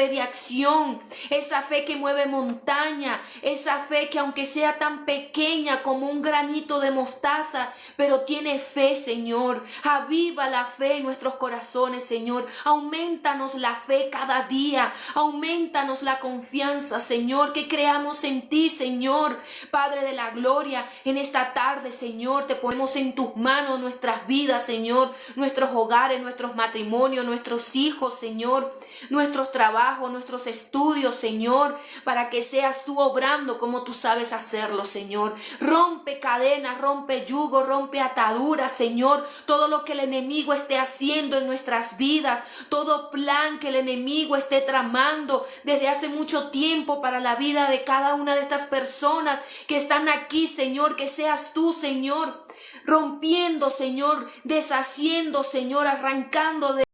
de acción, esa fe que mueve montaña, esa fe que aunque sea tan pequeña como un granito de mostaza, pero tiene fe, Señor. Aviva la fe en nuestros corazones, Señor. Aumentanos la fe cada día, aumentanos la confianza, Señor, que creamos en ti, Señor, Padre de la gloria. En esta tarde, Señor, te ponemos en tus manos nuestras vidas, Señor, nuestros hogares, nuestros matrimonios, nuestros hijos, Señor, nuestros trabajos, nuestros estudios, Señor, para que seas tú obrando como tú sabes hacerlo, Señor. Rompe cadenas, rompe yugo, rompe ataduras, Señor. Todo lo que el enemigo esté haciendo en nuestras vidas, todo plan que el enemigo esté tramando desde hace mucho tiempo para la vida de cada una de estas personas que están aquí, Señor, que seas tú, Señor, rompiendo, Señor, deshaciendo, Señor, arrancando de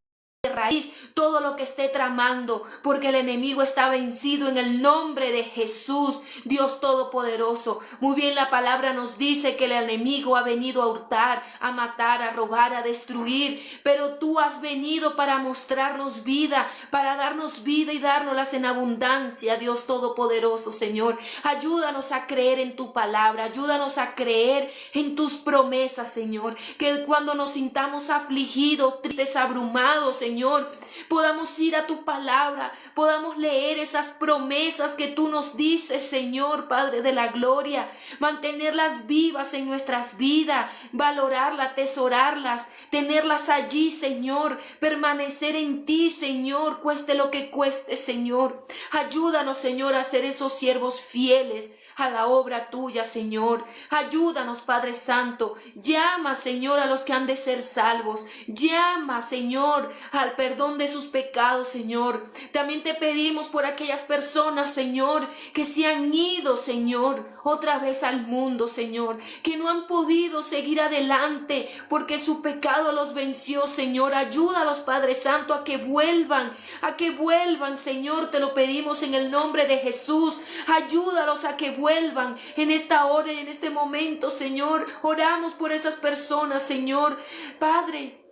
raíz todo lo que esté tramando, porque el enemigo está vencido en el nombre de Jesús, Dios Todopoderoso. Muy bien, la palabra nos dice que el enemigo ha venido a hurtar, a matar, a robar, a destruir, pero tú has venido para mostrarnos vida, para darnos vida y dárnoslas en abundancia, Dios Todopoderoso, Señor. Ayúdanos a creer en tu palabra, ayúdanos a creer en tus promesas, Señor, que cuando nos sintamos afligidos, tristes, abrumados, Señor, Señor, podamos ir a tu palabra, podamos leer esas promesas que tú nos dices, Señor, Padre de la gloria, mantenerlas vivas en nuestras vidas, valorarlas, atesorarlas, tenerlas allí, Señor, permanecer en ti, Señor, cueste lo que cueste, Señor. Ayúdanos, Señor, a ser esos siervos fieles a la obra tuya, Señor. Ayúdanos, Padre Santo. Llama, Señor, a los que han de ser salvos. Llama, Señor, al perdón de sus pecados, Señor. También te pedimos por aquellas personas, Señor, que se han ido, Señor, otra vez al mundo, Señor, que no han podido seguir adelante porque su pecado los venció, Señor. Ayúdalos, Padre Santo, a que vuelvan, Señor. Te lo pedimos en el nombre de Jesús. Ayúdalos a que vuelvan en esta hora y en este momento, Señor. Oramos por esas personas, Señor. Padre,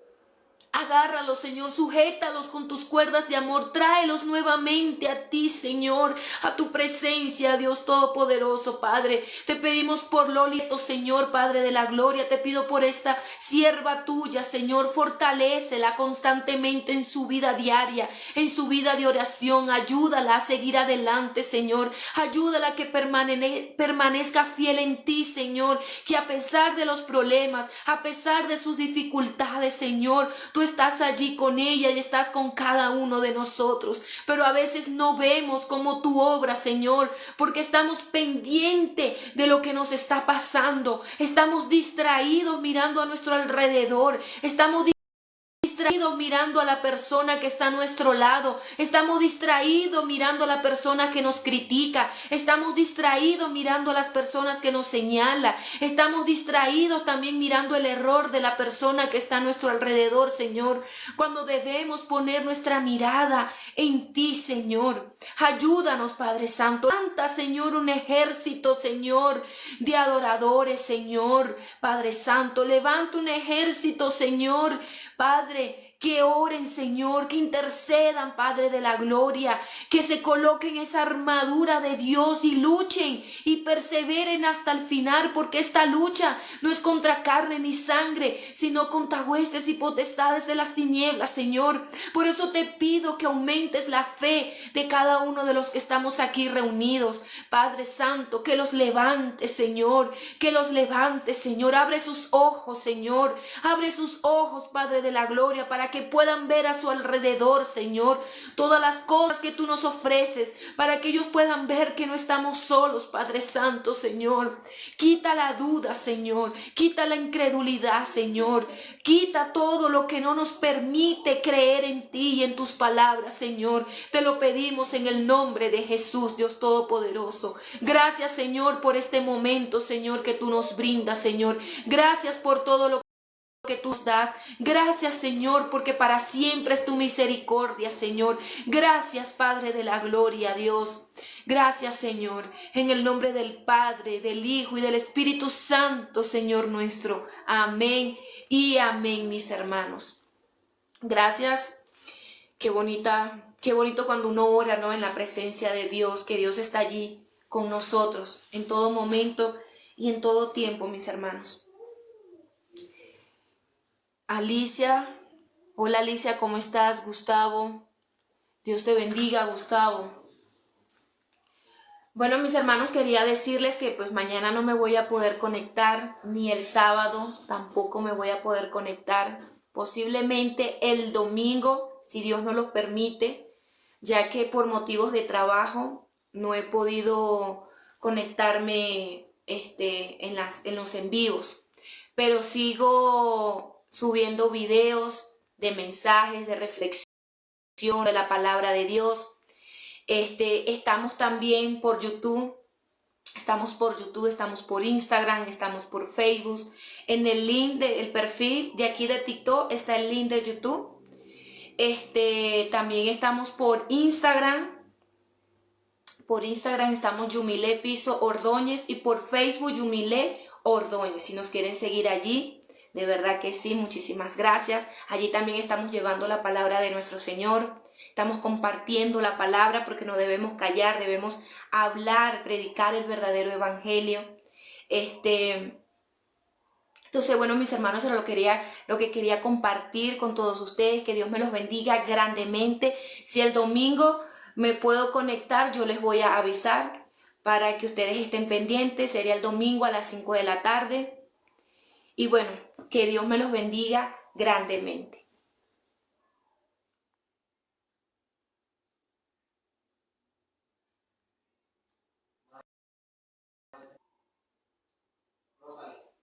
agárralos, Señor, sujétalos con tus cuerdas de amor, tráelos nuevamente a ti, Señor, a tu presencia, Dios Todopoderoso, Padre. Te pedimos por Lolito, Señor, Padre de la gloria, te pido por esta sierva tuya, Señor, fortalécela constantemente en su vida diaria, en su vida de oración, ayúdala a seguir adelante, Señor, ayúdala a que permanezca fiel en ti, Señor, que a pesar de los problemas, a pesar de sus dificultades, Señor, tú estás allí con ella y estás con cada uno de nosotros, pero a veces no vemos como tú obras, Señor, porque estamos pendientes de lo que nos está pasando, estamos distraídos mirando a nuestro alrededor, estamos distraídos mirando a la persona que está a nuestro lado, estamos distraídos mirando a la persona que nos critica, estamos distraídos mirando a las personas que nos señala, estamos distraídos también mirando el error de la persona que está a nuestro alrededor, Señor, cuando debemos poner nuestra mirada en ti, Señor. Ayúdanos, Padre Santo. Levanta, Señor, un ejército, Señor, de adoradores, Señor, Padre Santo. Levanta un ejército, Señor, Padre, que oren, Señor, que intercedan, Padre de la gloria, que se coloquen esa armadura de Dios y luchen y perseveren hasta el final, porque esta lucha no es contra carne ni sangre, sino contra huestes y potestades de las tinieblas, Señor. Por eso te pido que aumentes la fe de cada uno de los que estamos aquí reunidos, Padre Santo, que los levantes, Señor, que los levantes, Señor. Abre sus ojos, Señor, abre sus ojos, Padre de la gloria, para que puedan ver a su alrededor, Señor, todas las cosas que tú nos ofreces, para que ellos puedan ver que no estamos solos, Padre Santo, Señor. Quita la duda, Señor, quita la incredulidad, Señor, quita todo lo que no nos permite creer en ti y en tus palabras, Señor. Te lo pedimos en el nombre de Jesús, Dios Todopoderoso. Gracias, Señor, por este momento, Señor, que tú nos brindas, Señor. Gracias por todo lo que tú das. Gracias, Señor, porque para siempre es tu misericordia, Señor. Gracias, Padre de la gloria, Dios. Gracias, Señor, en el nombre del Padre, del Hijo y del Espíritu Santo, Señor nuestro. Amén y amén, mis hermanos. Gracias. Qué bonito cuando uno ora, ¿no?, en la presencia de Dios, que Dios está allí con nosotros en todo momento y en todo tiempo, mis hermanos. Alicia, hola Alicia, ¿cómo estás? Gustavo, Dios te bendiga, Gustavo. Bueno, mis hermanos, quería decirles que pues mañana no me voy a poder conectar, ni el sábado tampoco me voy a poder conectar, posiblemente el domingo, si Dios nos lo permite, ya que por motivos de trabajo no he podido conectarme en los envíos, pero sigo subiendo videos de mensajes, de reflexión de la palabra de Dios. Estamos también por YouTube, estamos por Instagram, estamos por Facebook. En el link del perfil de aquí de TikTok está el link de YouTube. También estamos por Instagram. Por Instagram estamos Yumilé Piso Ordóñez y por Facebook Yumilé Ordóñez. Si nos quieren seguir allí, de verdad que sí, muchísimas gracias. Allí también estamos llevando la palabra de nuestro Señor. Estamos compartiendo la palabra porque no debemos callar, debemos hablar, predicar el verdadero evangelio. Entonces, bueno, mis hermanos, era lo que quería compartir con todos ustedes. Que Dios me los bendiga grandemente. Si el domingo me puedo conectar, yo les voy a avisar para que ustedes estén pendientes. Sería el domingo a las 5 de la tarde. Y bueno, que Dios me los bendiga grandemente.